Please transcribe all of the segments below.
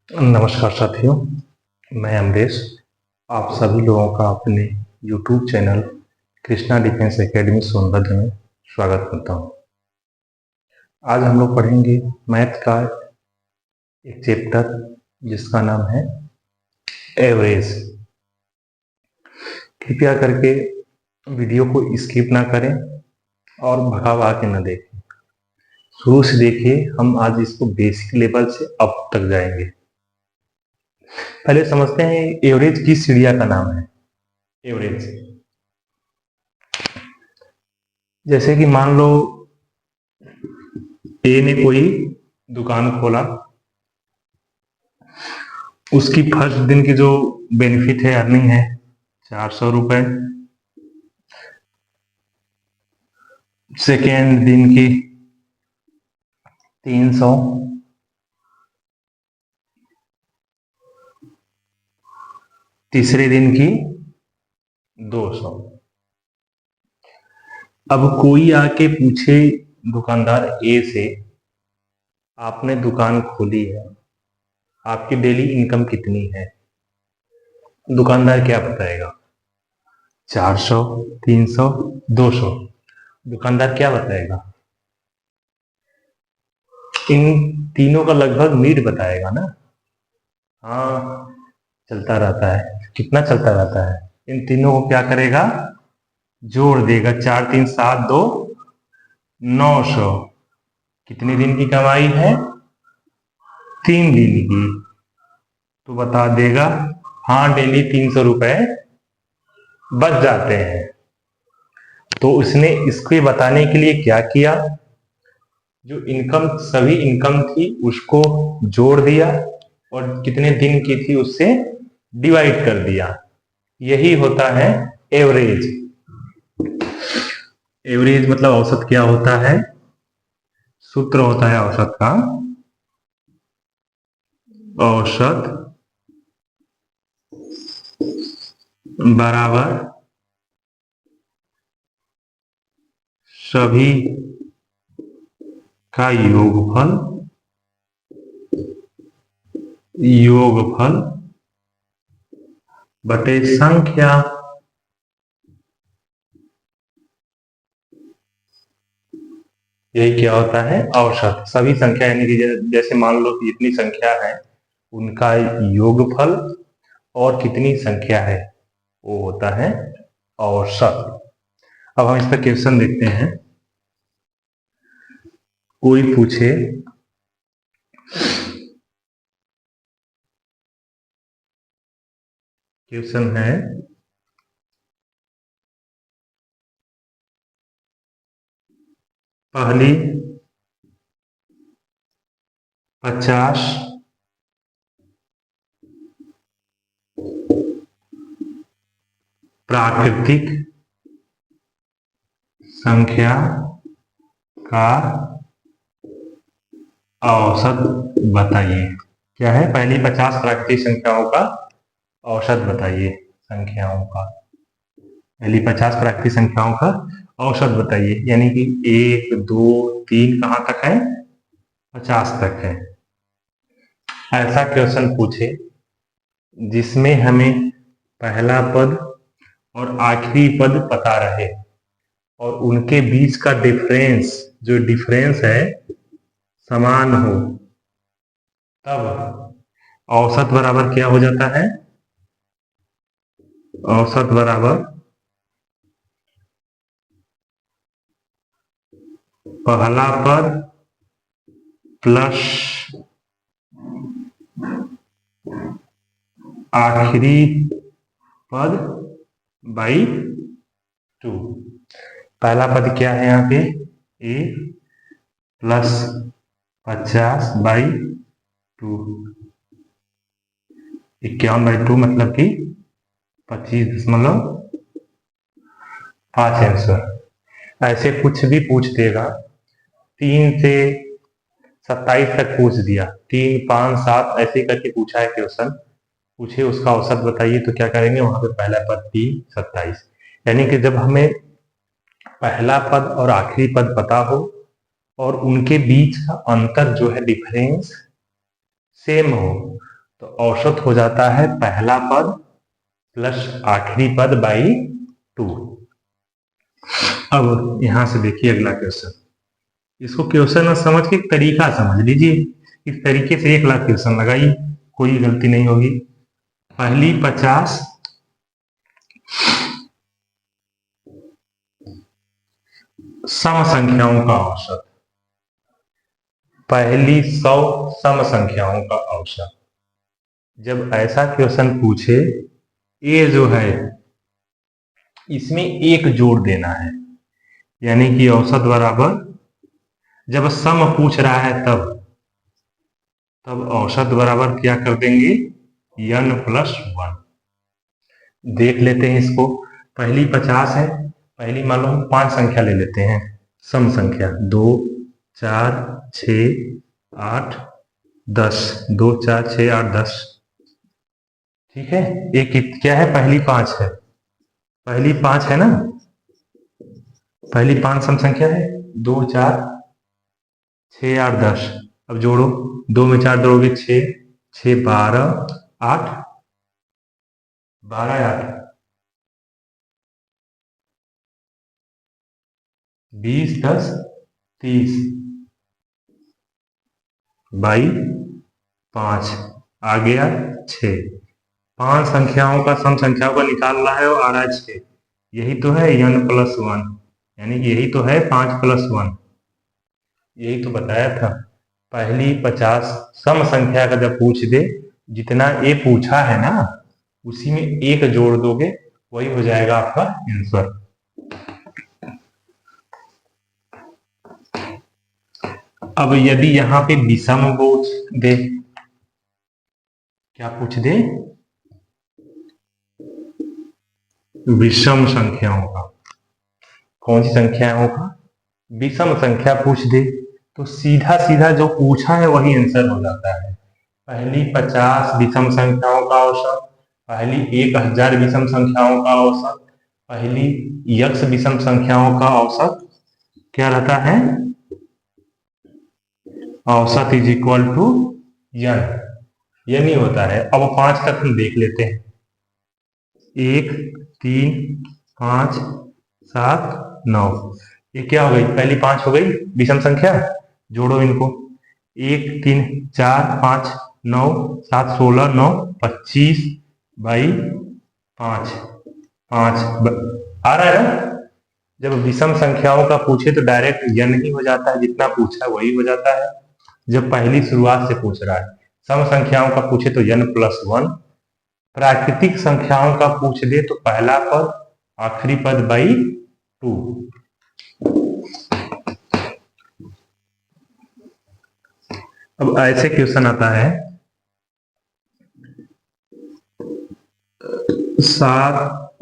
नमस्कार साथियों, मैं अमरेश। आप सभी लोगों का अपने YouTube channel Krishna defence academy Sonbhadra में स्वागत करता हूं। आज हम लोग पढ़ेंगे मैथ का एक चैप्टर जिसका नाम है एवरेज। कृपया करके वीडियो को स्किप ना करें और भगा भगा के न देखें। शुरू से देखिए, हम आज इसको बेसिक लेवल से अब तक जाएंगे। पहले समझते हैं एवरेज किस चिड़िया का नाम है। एवरेज जैसे कि मान लो ए ने कोई दुकान खोला, उसकी फर्स्ट दिन की जो बेनिफिट है, अर्निंग है 400 रुपए। सेकेंड दिन की 300, तीसरे दिन की 200। अब कोई आके पूछे दुकानदार ए से, आपने दुकान खोली है, आपकी डेली इनकम कितनी है? दुकानदार क्या बताएगा? 400, 300, 200। दुकानदार क्या बताएगा? इन तीनों का लगभग मीड बताएगा ना। हाँ, चलता रहता है। कितना चलता रहता है? इन तीनों को क्या करेगा? जोड़ देगा। 4 3 7 2 900। कितने दिन की कमाई है? 3 दिन की। तो बता देगा हाँ, डेली 300 रुपए बच जाते हैं। तो उसने इसके बताने के लिए क्या किया? जो इनकम, सभी इनकम थी उसको जोड़ दिया और कितने दिन की थी उससे डिवाइड कर दिया। यही होता है एवरेज। एवरेज मतलब औसत क्या होता है? सूत्र होता है औसत का। औसत बराबर सभी का योगफल बटे संख्या। यही क्या होता है? औसत। सभी संख्या यानी कि जैसे मान लो कि इतनी संख्या है, उनका योगफल और कितनी संख्या है वो होता है औसत। अब हम इस पर क्वेश्चन देखते हैं। कोई पूछे क्वेश्चन है, पहली 50 प्राकृतिक संख्या का औसत बताइए। क्या है? पहली 50 प्राकृतिक संख्याओं का औसत बताइए। संख्याओं का पहली 50 प्राकृतिक संख्याओं का औसत बताइए। यानी कि 1 2 3 कहाँ तक है? 50 तक है। ऐसा क्वेश्चन पूछे जिसमें हमें पहला पद और आखिरी पद पता रहे और उनके बीच का डिफरेंस, जो डिफरेंस है, समान हो, तब औसत बराबर क्या हो जाता है? औसत बराबर पहला पद प्लस आखिरी पद बाई 2। पहला पद क्या है यहाँ पे? ए प्लस 50/2। 51/2 मतलब कि 25.5 आंसर। ऐसे कुछ भी पूछ देगा। 3 से 27 तक पूछ दिया, 3 5 7 ऐसे करके पूछा है क्वेश्चन। पूछे उसका औसत बताइए, तो क्या करेंगे? वहां पे पहला पद 3 27। यानी कि जब हमें पहला पद और आखिरी पद पता हो और उनके बीच का अंतर जो है, डिफरेंस सेम हो, तो औसत हो जाता है पहला पद प्लस आखिरी पद बाई 2। अब यहां से देखिए अगला क्वेश्चन। इसको क्वेश्चन समझ के एक तरीका समझ लीजिए। इस तरीके से 1 लाख क्वेश्चन लगाइए, कोई गलती नहीं होगी। पहली 50 सम संख्याओं का औसत, पहली 100 सम संख्याओं का औसत। जब ऐसा क्वेश्चन पूछे, ये जो है इसमें एक जोड़ देना है, यानी कि औसत बराबर, जब सम पूछ रहा है तब औसत बराबर क्या कर देंगे, n+1। देख लेते हैं इसको। पहली 50 है, पहली मान लो हम 5 संख्या ले लेते हैं, सम संख्या 2 4 6 8 10, 2 4 6 8 10। ठीक है, एक क्या है, पहली 5 है, पहली 5 है ना, पहली 5 सम संख्या है, 2 4 6 8 10। अब जोड़ो, 2 में 4 जोड़ोगे 6, 6 12 8, 12 8 20 10 30 बाई 5 आ गया 6। 5 संख्याओं का सम संख्याओं का निकाल रहा है और आ रहा है 6। यही तो है n+1, यानी कि यही तो है 5+1। यही तो बताया था। पहली 50 सम संख्या का जब पूछ दे, जितना ए पूछा है ना उसी में एक जोड़ दोगे, वही हो जाएगा आपका आंसर। अब यदि यहां पे विषम पूछ दे, क्या पूछ दे, विषम संख्याओं का, कौन सी संख्याओं का, विषम संख्या पूछ दे, तो सीधा सीधा जो पूछा है वही आंसर हो जाता है। पहली 50 विषम संख्याओं का औसत, पहली 1000 विषम संख्याओं का औसत, पहली यक्ष विषम संख्याओं का औसत क्या रहता है, औसत इज इक्वल टू n। ये नहीं होता है। अब 5 तक हम देख लेते हैं, 1 3 5 7 9। ये क्या हो गई, पहली 5 हो गई विषम संख्या, जोड़ो इनको, 1 3 4 5 9 7 16 9 25 बाई 5 5 आ रहा है ना। जब विषम संख्याओं का पूछे तो डायरेक्ट n ही हो जाता है, जितना पूछा वही हो जाता है जब पहली शुरुआत से पूछ रहा है। सम संख्याओं का पूछे तो n+1, प्राकृतिक संख्याओं का पूछ दे तो पहला पद आखिरी पद बाई 2। अब ऐसे क्वेश्चन आता है, 7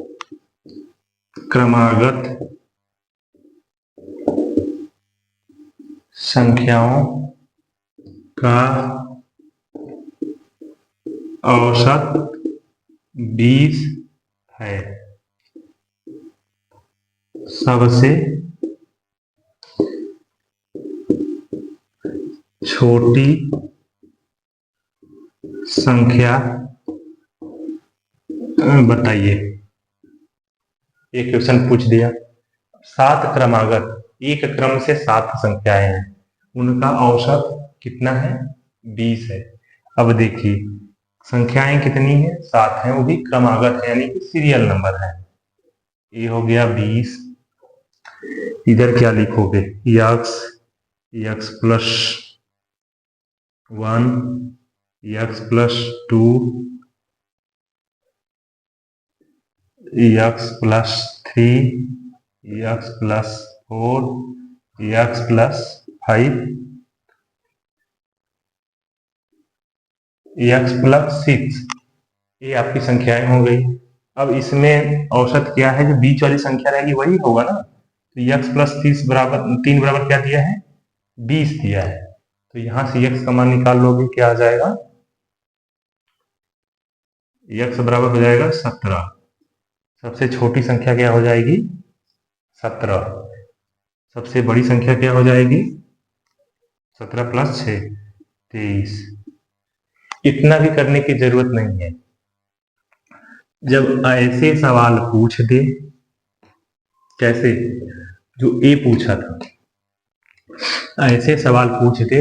क्रमागत संख्याओं का औसत 20 है। सबसे छोटी संख्या बताइए। एक क्वेश्चन पूछ दिया, 7 क्रमागत, एक क्रम से 7 संख्याएं हैं, उनका औसत कितना है, 20 है। अब देखिए संख्याएं कितनी है, 7 हैं, वो भी क्रमागत है यानी कि सीरियल नंबर है। ये हो गया 20। इधर क्या लिखोगे, x+1 x+2 x+3 x+4 x+5 x+6। ये आपकी संख्याएं हो गई। अब इसमें औसत क्या है, जो बीच वाली संख्या रहेगी वही होगा ना। तो x+30 बराबर 3 बराबर क्या दिया है, 20 दिया है। तो यहां से x का मान निकाल लोगे, क्या आ जाएगा, x बराबर हो जाएगा 17। सबसे छोटी संख्या क्या हो जाएगी, 17। सबसे बड़ी संख्या क्या हो जाएगी, 17 + 6 23। इतना भी करने की जरूरत नहीं है। जब ऐसे सवाल पूछ दे, कैसे जो ए पूछा था, ऐसे सवाल पूछ दे,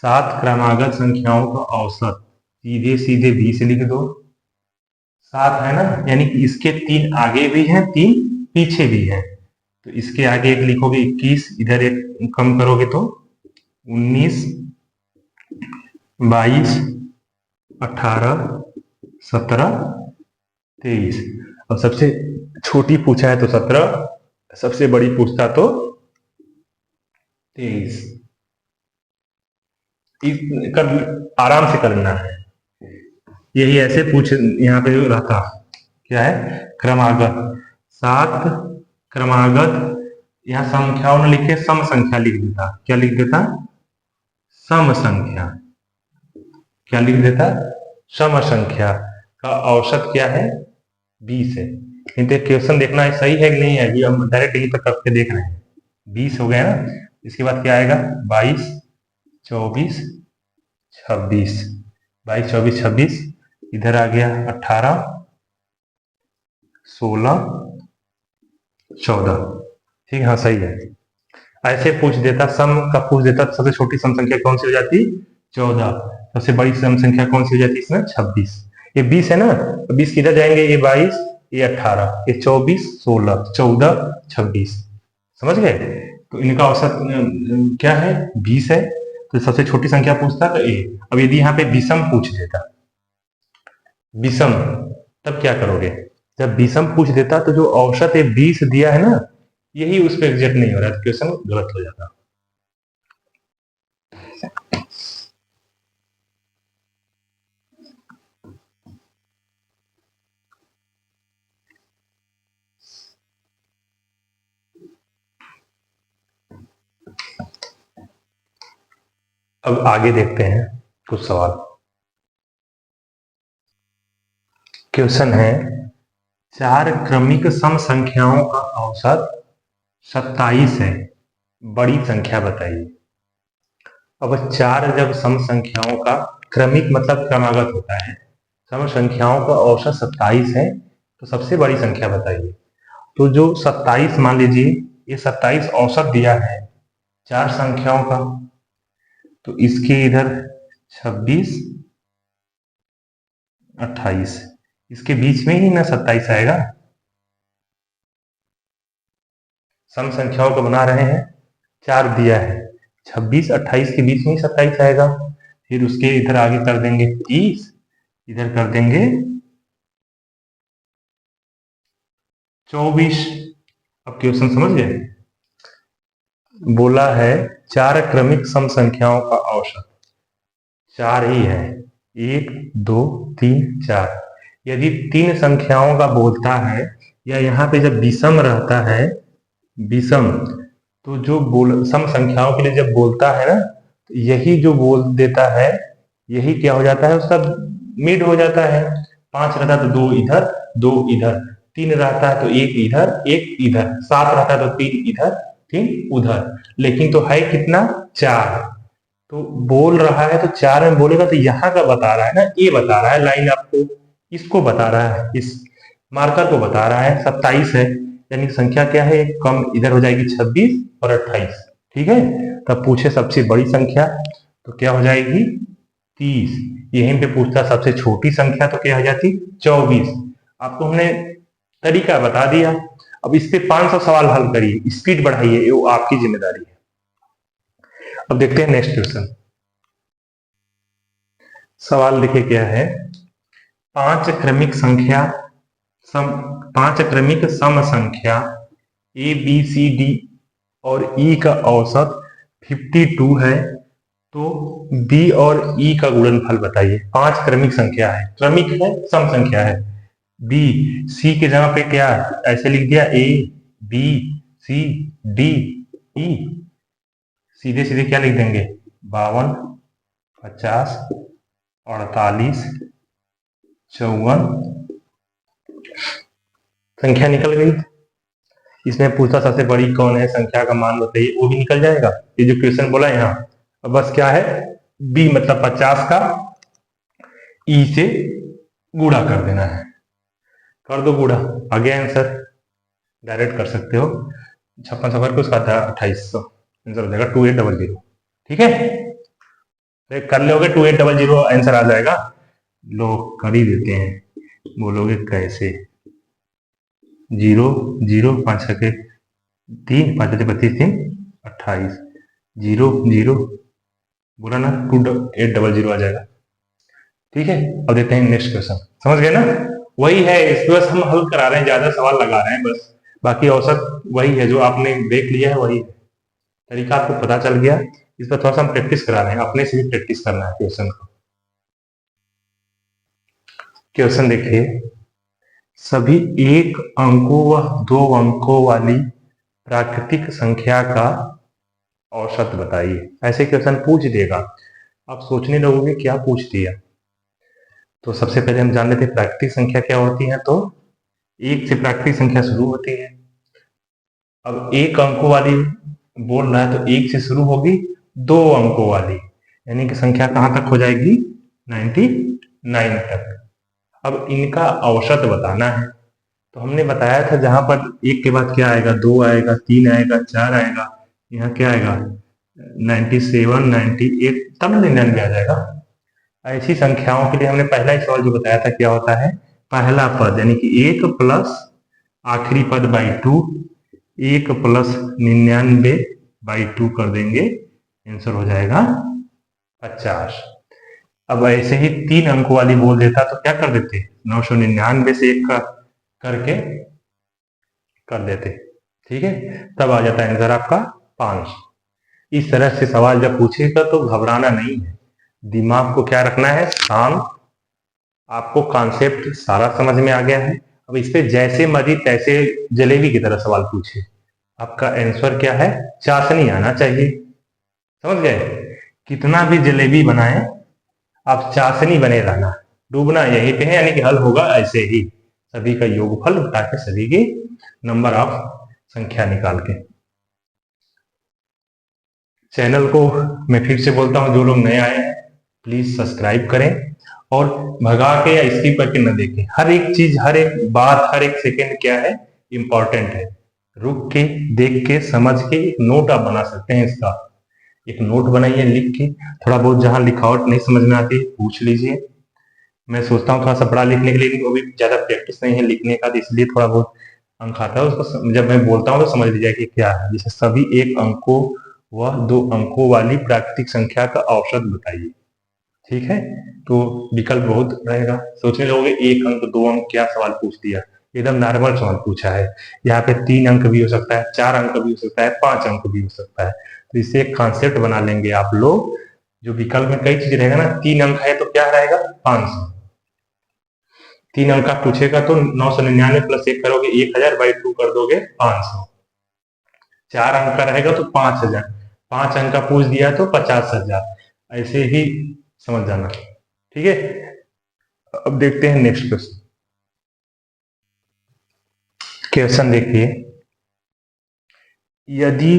7 क्रमागत संख्याओं का औसत सीधे सीधे 20 लिख दो। 7 है ना, यानी कि इसके 3 आगे भी हैं, 3 पीछे भी हैं, तो इसके आगे एक लिखोगे 21, इधर एक कम करोगे तो 19, 22, 18, 17, 23। अब सबसे छोटी पूछा है तो 17, सबसे बड़ी पूछता तो 23। कर आराम से करना है, यही ऐसे पूछ यहाँ पे रहता क्या है, क्रमागत 7 क्रमागत, यहाँ संख्याओं ने लिखे सम संख्या लिख देता, क्या लिख देता, सम संख्या, क्या लिख देता, सम संख्या का औसत क्या है, 20 है। नहीं क्वेश्चन देखना है सही है कि नहीं है, अभी हम डायरेक्ट यहीं पर करके देख रहे हैं। 20 हो गया ना, इसके बाद क्या आएगा, 22, 24, 26, 22, 24, 26, इधर आ गया 18, 16, 14। ठीक है, हाँ सही है। ऐसे पूछ देता, सम का पूछ देता, सबसे छोटी सम संख्या कौन सी हो जाती, 14, सबसे बड़ी सम संख्या कौन सी हो जाती इसमें, 26। ये 20 है ना, तो 20 किधर जाएंगे, ये 22, ये 18, ये 24, 16, 14, 26, समझ गए। तो इनका औसत क्या है, 20 है, तो सबसे छोटी संख्या पूछता तो ए। अब यदि यहाँ पे विषम पूछ देता, विषम, तब क्या करोगे, जब विषम पूछ देता तो जो औसत है 20 दिया है ना, यही उस पर एग्जैक्ट नहीं हो रहा है, तो क्वेश्चन गलत हो जाता। अब आगे देखते हैं कुछ सवाल। क्वेश्चन है, 4 क्रमिक सम संख्याओं का औसत 27 है, बड़ी संख्या बताइए। अब 4 जब सम संख्याओं का, क्रमिक मतलब क्रमागत होता है, सम संख्याओं का औसत 27 है, तो सबसे बड़ी संख्या बताइए। तो जो 27 मान लीजिए, ये 27 औसत दिया है 4 संख्याओं का, तो इसके इधर 26, 28, इसके बीच में ही ना 27 आएगा। सम संख्याओं को बना रहे हैं, 4 दिया है, 26, 28 के बीच में ही 27 आएगा। फिर उसके इधर आगे कर देंगे 30, इधर कर देंगे 24। अब क्वेश्चन समझ गए, बोला है 4 क्रमिक सम संख्याओं का औसत 4 ही है, 1, 2, 3, 4। यदि 3 संख्याओं का बोलता है, या यहाँ पे जब विषम रहता है, विषम, तो जो सम संख्याओं के लिए जब बोलता है ना, तो यही जो बोल देता है, यही क्या हो जाता है, उसका मिड हो जाता है। 5 रहता है तो 2 इधर 2 इधर, 3 रहता है तो 1 इधर 1 इधर, 7 रहता है तो 3 इधर 3 उधर, लेकिन तो है कितना, 4। तो बोल रहा है तो 4 में बोलेगा, तो यहाँ का बता रहा है ना, ये बता रहा है, लाइन आपको इसको बता रहा है, इस मार्कर को बता रहा है 27 है, यानी संख्या क्या है, कम इधर हो जाएगी 26 और 28। ठीक है, तब पूछे सबसे बड़ी संख्या, तो क्या हो जाएगी 30। यहीं पे पूछता सबसे छोटी संख्या, तो क्या हो जाती 24। आपको हमने तरीका बता दिया। अब इस पे 500 सवाल हल करिए, स्पीड बढ़ाइए, वो आपकी जिम्मेदारी है। अब देखते हैं नेक्स्ट क्वेश्चन। सवाल देखिए क्या है, 5 क्रमिक सम संख्या ए बी सी डी और ई का औसत 52 है, तो बी और ई का गुणनफल बताइए। 5 क्रमिक संख्या है, क्रमिक है, सम संख्या है। बी, सी के जगह पे क्या ऐसे लिख दिया, A B C D E, सीधे सीधे क्या लिख देंगे, 52, 50, 48, 54, संख्या निकल गई। इसमें पूछा सबसे बड़ी कौन है, संख्या का मान बताइए, वो भी निकल जाएगा। ये जो क्वेश्चन बोला यहाँ, अब बस क्या है, बी मतलब 50 का ई से गुणा कर देना है। कर दो गुणा, आ गया आंसर। डायरेक्ट कर सकते हो, 56 सफर को उसका 2800, आंसर हो जाएगा 2800। ठीक है, तो कर लोगे 2800 आंसर आ जाएगा। लो कर ही देते हैं, बोलोगे कैसे। 0 0 5 के 3 5 32 3 28 0 0 बोला ना 2800 आ जाएगा। ठीक है, अब देखते हैं नेक्स्ट क्वेश्चन। समझ गए ना, वही है, इस बस हम हल करा रहे हैं, ज्यादा सवाल लगा रहे हैं बस, बाकी औसत वही है जो आपने देख लिया है, वही तरीका आपको पता चल गया। इस पर थोड़ा सा हम प्रैक्टिस करा रहे हैं, अपने से भी प्रैक्टिस करना है क्वेश्चन को। क्वेश्चन देखिए, सभी 1 अंकों व 2 अंकों वाली प्राकृतिक संख्या का औसत बताइए। ऐसे क्वेश्चन पूछ देगा, आप सोचने लगोगे क्या पूछ दिया। तो सबसे पहले हम जान लेते हैं प्राकृतिक संख्या क्या होती है। तो 1 से प्राकृतिक संख्या शुरू होती है। अब 1 अंकों वाली बोल रहा है तो 1 से शुरू होगी 2 अंकों वाली, यानी कि संख्या कहां तक हो जाएगी, 99 तक। अब इनका औसत बताना है। तो हमने बताया था जहां पर 1 के बाद क्या आएगा, 2 आएगा, 3 आएगा, 4 आएगा, यहाँ क्या आएगा 97 98, तब 99 आ जाएगा। ऐसी संख्याओं के लिए हमने पहला ही सवाल जो बताया था क्या होता है, पहला पद यानी कि 1 प्लस आखिरी पद बाई 2, 1 प्लस 99/2 कर देंगे, आंसर हो जाएगा 50। अब ऐसे ही 3 अंकों वाली बोल देता तो क्या कर देते, 999 से 1 का करके कर देते। ठीक है, तब आ जाता है आंसर आपका 5। इस तरह से सवाल जब पूछेगा तो घबराना नहीं है, दिमाग को क्या रखना है, शांत। आपको कॉन्सेप्ट सारा समझ में आ गया है। अब इस पे जैसे मर्जी तैसे जलेबी की तरह सवाल पूछे, आपका आंसर क्या है, चाशनी आना चाहिए। समझ गए, कितना भी जलेबी बनाए आप चाशनी बने रहना, डूबना यहीं पे है, यानी कि हल होगा ऐसे ही, सभी का योगफल उठा के सभी के नंबर ऑफ संख्या निकाल के। चैनल को मैं फिर से बोलता हूं, जो लोग नए आए हैं प्लीज सब्सक्राइब करें और भगा के या स्किप करके न देखें। हर एक चीज, हर एक बात, हर एक सेकंड क्या है, इंपॉर्टेंट है। रुक के देख के समझ के एक नोट आप बना सकते हैं, इसका एक नोट बनाइए लिख के। थोड़ा बहुत जहां लिखावट नहीं समझ में आती पूछ लीजिए। मैं सोचता हूँ थोड़ा सा बड़ा लिखने के लिए, वो भी ज्यादा प्रैक्टिस नहीं है लिखने का, तो इसलिए थोड़ा बहुत अंक आता है उसको। जब मैं बोलता हूँ तो समझ लीजिए कि क्या है। जैसे सभी 1 अंकों व 2 अंकों वाली प्राकृतिक संख्या का औसत बताइए। ठीक है, तो विकल्प बहुत रहेगा। सोचने लगोगे 1 अंक 2 अंक क्या सवाल पूछ दिया, एकदम नॉर्मल सवाल पूछा है। यहाँ पे 3 अंक भी हो सकता है, 4 अंक भी हो सकता है, 5 अंक भी हो सकता है। तो इससे एक कॉन्सेप्ट बना लेंगे आप लोग। जो विकल्प में कई चीज रहेगा ना, 3 अंक है तो क्या रहेगा 500, 3 अंक का पूछेगा तो 999 प्लस 1 करोगे 1000/2 कर दोगे 500। 4 अंक का रहेगा तो 5000, 5 अंक का पूछ दिया तो 50,000। ऐसे ही समझ जाना। ठीक है, अब देखते हैं नेक्स्ट क्वेश्चन। क्वेश्चन देखिए, यदि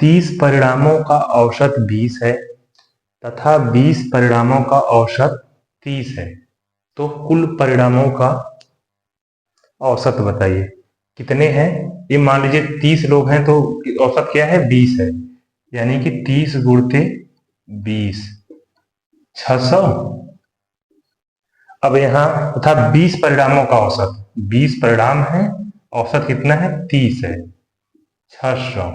30 परिणामों का औसत 20 है तथा 20 परिणामों का औसत 30 है, तो कुल परिणामों का औसत बताइए। कितने हैं, ये मान लीजिए 30 लोग हैं तो औसत क्या है 20 है, यानी कि 30 गुणते 20 600। अब यहाँ तथा 20 परिणामों का औसत, 20 परिणाम है, औसत कितना है 30 है, 600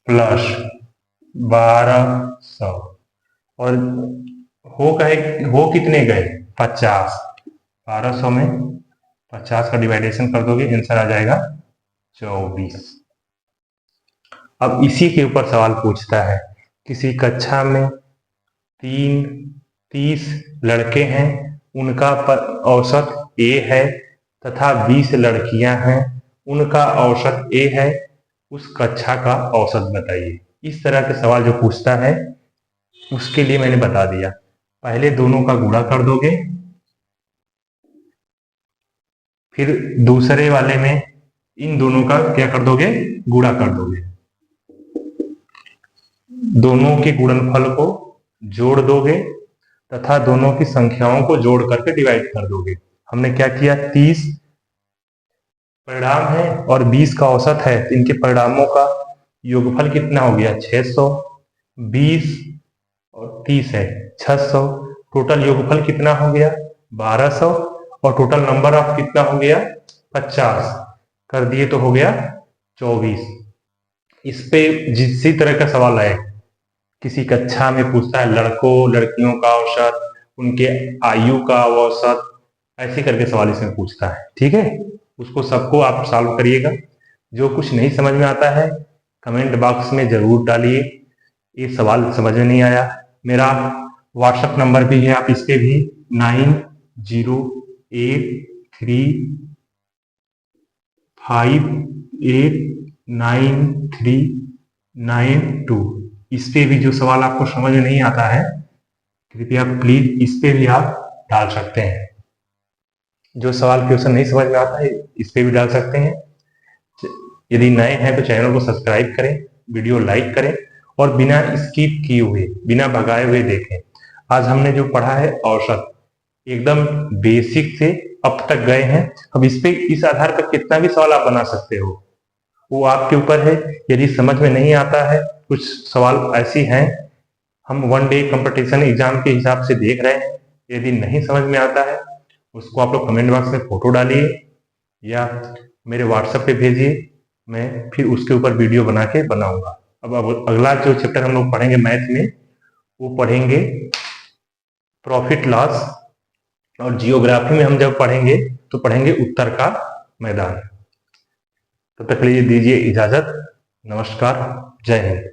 प्लस 1200 और हो कितने गए 50। 1200 में 50 का डिवाइडेशन कर दोगे, आंसर आ जाएगा 24। अब इसी के ऊपर सवाल पूछता है, किसी कक्षा में 30 लड़के हैं, उनका औसत A है तथा 20 लड़कियां हैं, उनका औसत A है, उस कक्षा का औसत बताइए। इस तरह के सवाल जो पूछता है उसके लिए मैंने बता दिया, पहले दोनों का गुणा कर दोगे, फिर दूसरे वाले में इन दोनों का क्या कर दोगे, गुणा कर दोगे, दोनों के गुणनफल को जोड़ दोगे तथा दोनों की संख्याओं को जोड़ करके डिवाइड कर दोगे। हमने क्या किया, 30 परिणाम है और 20 का औसत है, तो इनके परिणामों का योगफल कितना हो गया 600। 20 और 30 है 600, टोटल योगफल कितना हो गया 1200 और टोटल नंबर ऑफ कितना हो गया 50 कर दिए तो हो गया 24। इस पे जिसी तरह का सवाल आए, किसी कक्षा में पूछता है लड़कों लड़कियों का औसत, उनके आयु का औसत, ऐसे करके सवाल इसमें पूछता है। ठीक है, उसको सबको आप सॉल्व करिएगा। जो कुछ नहीं समझ में आता है कमेंट बॉक्स में जरूर डालिए, ये सवाल समझ में नहीं आया। मेरा व्हाट्सएप नंबर भी है, आप इस पे भी 9083589392 इस पे भी जो सवाल आपको समझ में नहीं आता है कृपया प्लीज इस पे भी आप डाल सकते हैं। जो सवाल क्वेश्चन नहीं समझ में आता है इस पे भी डाल सकते हैं। यदि नए हैं तो चैनल को सब्सक्राइब करें, वीडियो लाइक करें और बिना स्किप किए हुए, बिना भगाए हुए देखें। आज हमने जो पढ़ा है औसत, एकदम बेसिक से अब तक गए हैं। अब इस पे इस आधार पर कितना भी सवाल आप बना सकते हो, वो आपके ऊपर है। यदि समझ में नहीं आता है, कुछ सवाल ऐसे हैं हम वन डे कंपटीशन एग्जाम के हिसाब से देख रहे हैं, यदि नहीं समझ में आता है उसको आप लोग कमेंट बॉक्स में फोटो डालिए या मेरे व्हाट्सएप पे भेजिए, मैं फिर उसके ऊपर वीडियो बना के बनाऊंगा। अब अगला जो चैप्टर हम लोग पढ़ेंगे मैथ में, वो पढ़ेंगे प्रॉफिट लॉस, और जियोग्राफी में हम जब पढ़ेंगे तो पढ़ेंगे उत्तर का मैदान। तब तक के लिए दीजिए इजाजत। नमस्कार, जय हिंद।